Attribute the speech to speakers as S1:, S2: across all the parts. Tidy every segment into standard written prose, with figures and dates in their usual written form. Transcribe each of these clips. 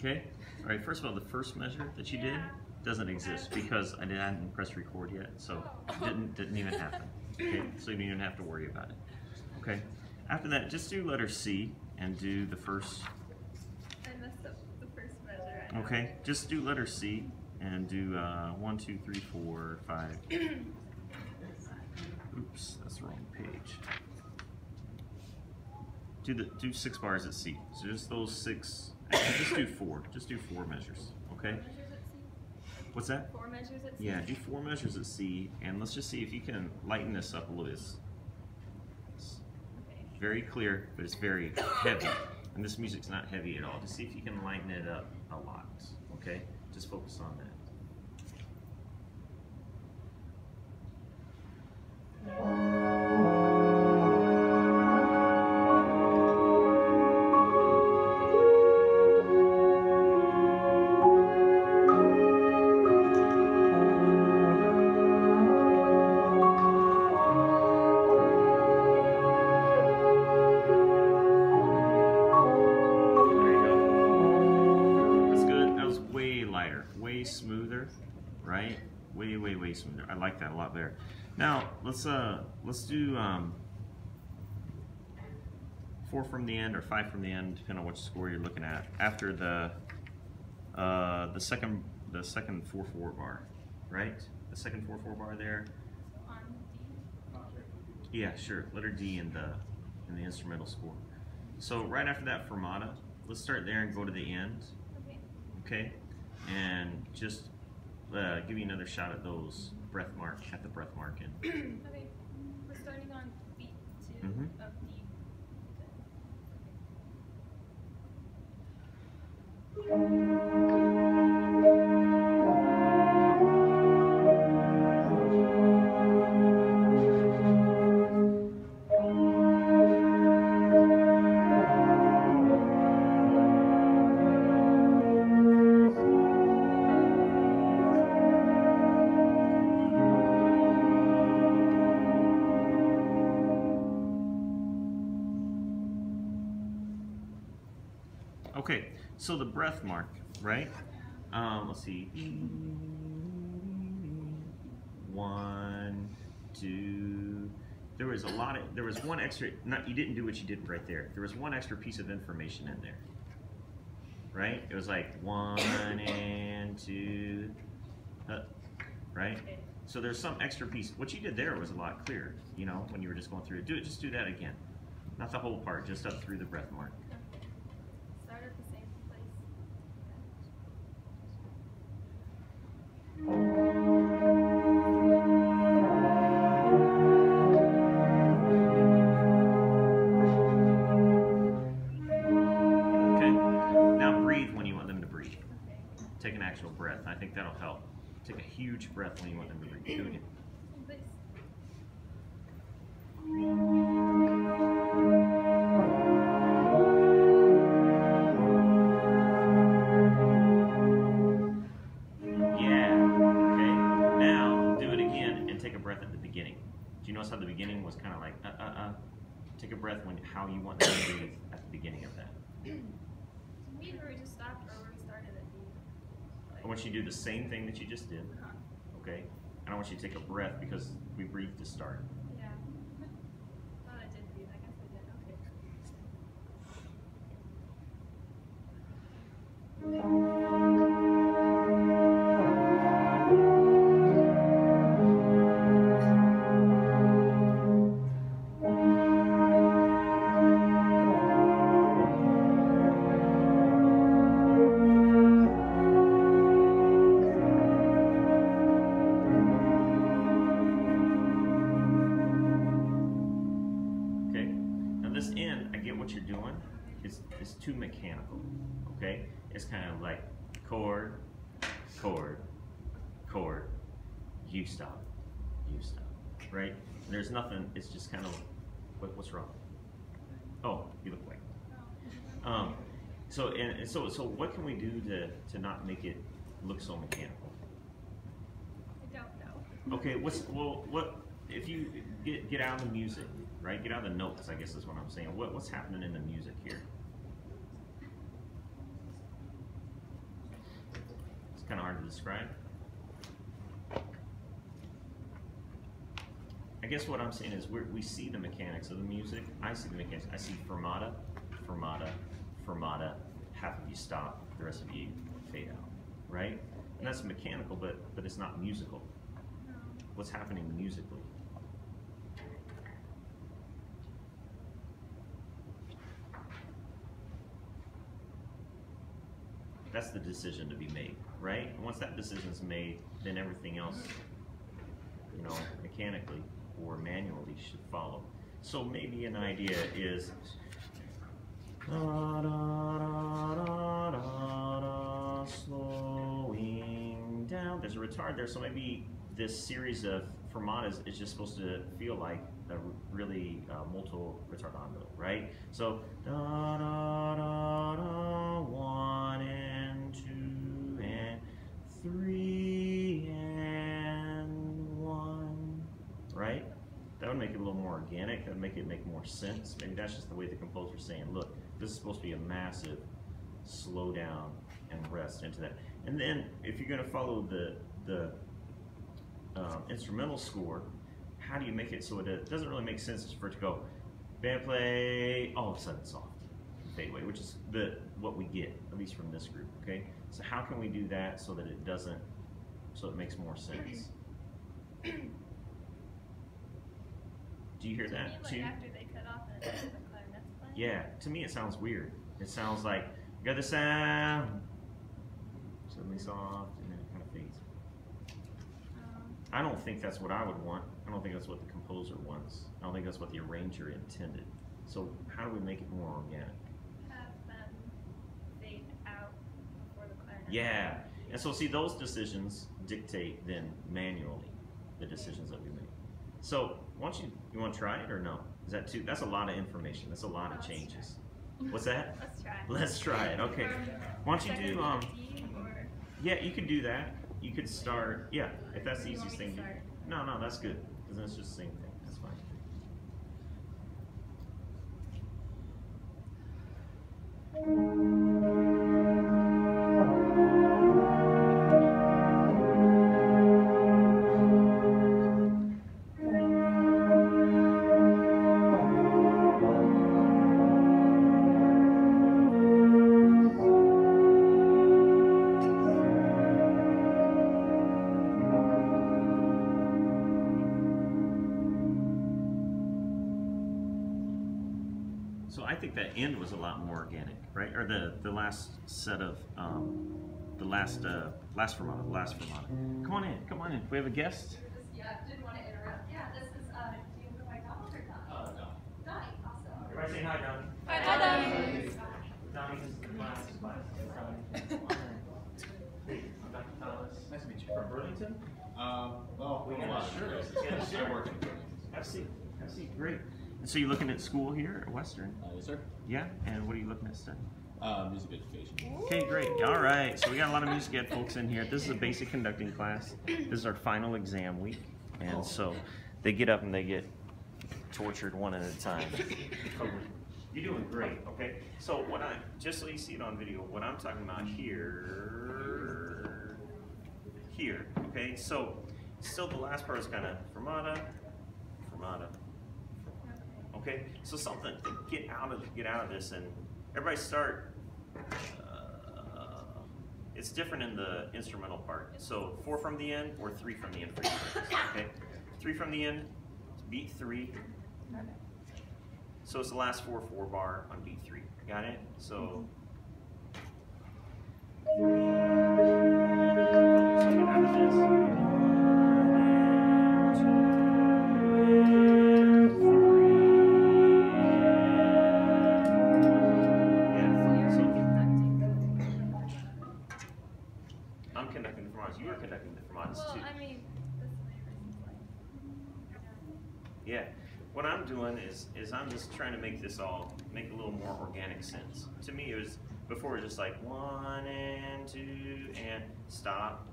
S1: Okay? All right, first of all, the first measure that you did doesn't exist because I didn't press record yet, so it didn't even happen. Okay? So you don't even have to worry about it. Okay? After that, just do letter C and do the first.
S2: I messed up the first measure.
S1: Okay, just do letter C and do 1, 2, 3, 4, 5. Oops, that's the wrong page. Do 6 bars at C. So just those 6. Actually, just do 4. Just do 4 measures. Okay.
S2: 4 measures at C?
S1: What's that?
S2: 4 measures at C?
S1: Yeah, do 4 measures at C, and let's just see if you can lighten this up a little bit. It's very clear, but it's very heavy. And this music's not heavy at all. Just see if you can lighten it up a lot. Okay? Just focus on that. Way smoother, right? Way smoother. I like that a lot better. Now let's do 4 from the end or 5 from the end, depending on which score you're looking at. After the second 4/4 bar, right? The second 4/4 bar there.
S2: On D?
S1: Yeah, sure. Letter D in the instrumental score. So right after that fermata, let's start there and go to the end. Okay. And just give you another shot at those breath mark, at the breath mark in.
S2: Okay, we're starting on beat 2 of D.
S1: Okay, so the breath mark, right? Let's see. 1, 2. There was one extra. You didn't do what you did right there. There was one extra piece of information in there, right? It was like 1 and 2, right? So there's some extra piece. What you did there was a lot clearer, you know, when you were just going through it. Just do that again. Not the whole part, just up through the breath mark.
S2: Start at the same place.
S1: Okay. Now breathe when you want them to breathe. Take an actual breath. I think that'll help. Take a huge breath when you want them to breathe. Do it again.
S2: Same place.
S1: Breath at the beginning. Do you notice how the beginning was kind of like Take a breath when how you want to breathe at the beginning of that.
S2: Did we just stopped or we started at D?
S1: I want you to do the same thing that you just did. Okay? And I want you to take a breath because we breathed to start.
S2: Yeah. Thought I did breathe. I guess I did.
S1: This end, I get what you're doing. It's too mechanical. Okay? It's kind of like chord, chord, chord. You stop, right? And there's nothing. It's just kind of what's wrong? Oh, you look white. So what can we do to not make it look so mechanical?
S2: I don't know.
S1: Okay, what if you get out of the music, right? Get out of the notes, I guess is what I'm saying. What's happening in the music here? kind of hard to describe. I guess what I'm saying is we see the mechanics of the music. I see the mechanics. I see fermata, fermata, fermata. Half of you stop, the rest of you fade out, right? And that's mechanical, but it's not musical.
S2: No.
S1: What's happening musically? That's the decision to be made, right? And once that decision's made, then everything else, you know, mechanically or manually should follow. So maybe an idea is slowing down. There's a retard there, so maybe this series of fermatas is just supposed to feel like a really molto ritardando, right? So da da da da, 1 and 2 and 3 and 1, right? That would make it a little more organic. That would make it make more sense. Maybe that's just the way the composer's saying, look, this is supposed to be a massive slow down and rest into that. And then if you're going to follow the instrumental score, how do you make it so it doesn't really make sense for it to go band play, all of a sudden soft, fade away, which is what we get, at least from this group, okay? So how can we do that so that it doesn't, so it makes more sense? Do you hear
S2: To
S1: that
S2: me, like
S1: too?
S2: after they cut off and it's the clarinet's playing.
S1: Yeah, to me it sounds weird. It sounds like you got the sound, suddenly soft, and then it kind of fades. I don't think that's what I would want. I don't think that's what the composer wants. I don't think that's what the arranger intended. So how do we make it more organic?
S2: Have them fade out before the clarinet.
S1: Yeah, and so see, those decisions dictate then manually the decisions that we make. So why don't you want to try it or no? Is that too? That's a lot of information. That's a lot of
S2: Let's
S1: changes. What's that?
S2: Let's try.
S1: Let's try it. Okay. Why don't you
S2: Second
S1: do
S2: D or
S1: Yeah, you could do that. You could start. Yeah, if that's the
S2: You want
S1: easiest
S2: me to
S1: thing.
S2: start?
S1: No, that's good because then it's just the same thing. That's fine. So I think that end was a lot more organic, right? Or the last set of the last fermata, the last fermata. Come on in, come on in. We have a guest.
S3: Yeah, didn't want to interrupt. Yeah, this is, do you go by Donald or Donnie? Donnie, awesome.
S1: Everybody say hi, Donnie.
S2: Hi, Donnie.
S1: Donnie, this is the class. I'm Dr. Thomas.
S4: Nice to meet you.
S1: From Burlington?
S4: Well,
S1: We got
S4: a lot.
S1: a shirt. Get a shirt.
S4: I work in
S1: Have a seat. Have a seat. Great. And so you're looking at school here at Western?
S4: Yes, sir.
S1: Yeah. And what are you looking at studying?
S4: Music education.
S1: Okay, great. All right. So we got a lot of music ed folks in here. This is a basic conducting class. This is our final exam week, and so they get up and they get tortured one at a time. You're doing great. Okay. So what just so you see it on video, what I'm talking about here. Okay. So still the last part is kind of fermata. Okay, so something to get out of this, and everybody start. It's different in the instrumental part. So 4 from the end or 3 from the end for each purpose. Okay, 3 from the end, beat 3. So it's the last 4 bar on beat 3. Got it? So. So get out of this. You were conducting the fermatas
S2: Well,
S1: too.
S2: I mean, this way versus like.
S1: Yeah. What I'm doing is I'm just trying to make this all make a little more organic sense. To me, it was before it was just like 1 and 2 and stop,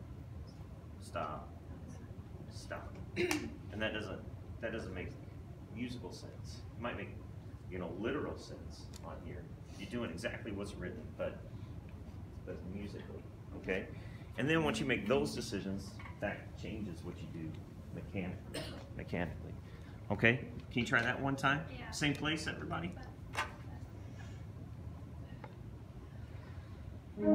S1: and that doesn't make musical sense. It might make literal sense on here. You're doing exactly what's written, but musically, okay. And then once you make those decisions, that changes what you do mechanically. Okay, can you try that one time?
S2: Yeah.
S1: Same place, everybody? You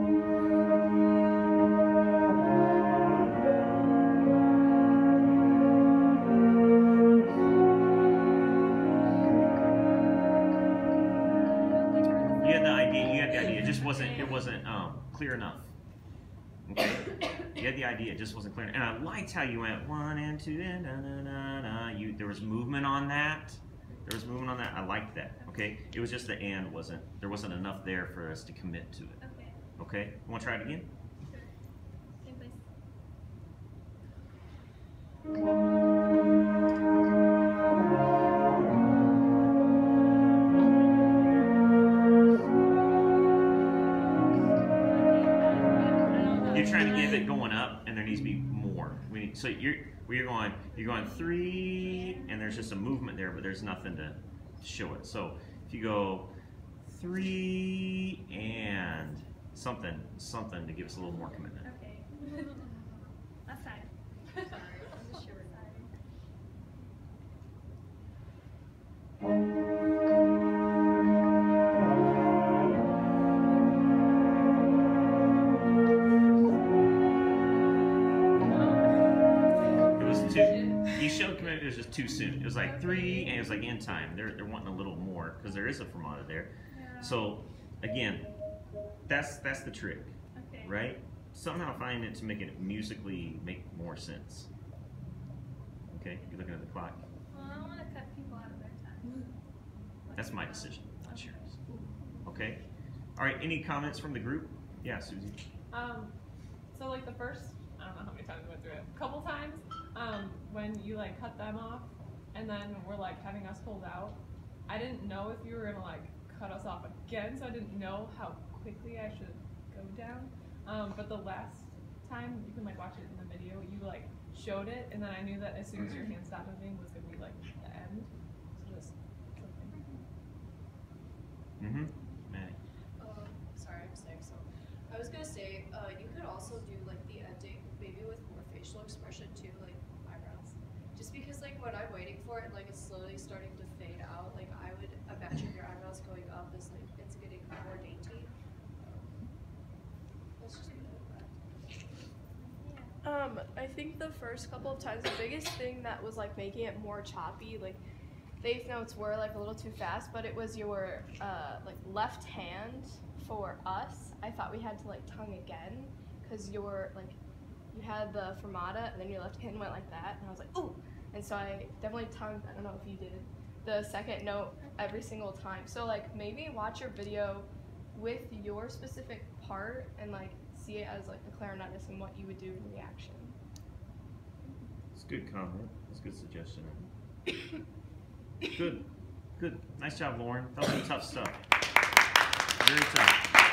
S1: had the idea, it wasn't clear enough. Okay? You had the idea, it just wasn't clear. And I liked how you went 1 and 2 and na na na na. There was movement on that. I liked that. Okay? It was just the and there wasn't enough there for us to commit to it.
S2: Okay.
S1: Okay? You want to try it again?
S2: Sure. Same place. You're trying to give it going up, and there needs to be more. So you're going 3, and there's just a movement there, but there's nothing to show it. So if you go 3 and something to give us a little more commitment. Okay. Left side. Sorry, on the short side. You showed commitment, it was just too soon. It was like 3 and it was like in time. They're wanting a little more because there is a fermata there. Yeah.
S1: So again, that's the trick,
S2: Okay.
S1: right? Somehow find it to make it musically make more sense. Okay, you're looking at the clock.
S2: Well, I don't want to cut people out of their time.
S1: That's my decision, not yours. Okay. All right. Any comments from the group? Yeah, Susie.
S5: So like the first, I don't know how many times we went through it, a couple times, when you like cut them off and then were like having us hold out, I didn't know if you were gonna like cut us off again, so I didn't know how quickly I should go down. But the last time, you can like watch it in the video, you like showed it, and then I knew that as soon as your hand stopped moving was gonna be like the end. So just
S1: Mm-hmm. Maddie.
S6: Sorry, I'm sick. So I was gonna say, you could also do like the ending, maybe with more facial expression too, like eyebrows. Just because like when I'm waiting for it, like it's slowly starting to fade out. Like I would imagine your eyebrows going up as like it's getting more dainty. Let's just leave it at that.
S7: I think the first couple of times, the biggest thing that was like making it more choppy, like the notes were like a little too fast, but it was your like left hand for us. I thought we had to like tongue again because your like you had the fermata and then your left hand went like that, and I was like ooh, and so I definitely tongued. I don't know if you did the second note every single time. So like maybe watch your video with your specific part and like see it as like the clarinetist and what you would do in reaction.
S1: It's a good comment. It's a good suggestion. Good. Good. Nice job, Lauren. That was some tough stuff. Very tough.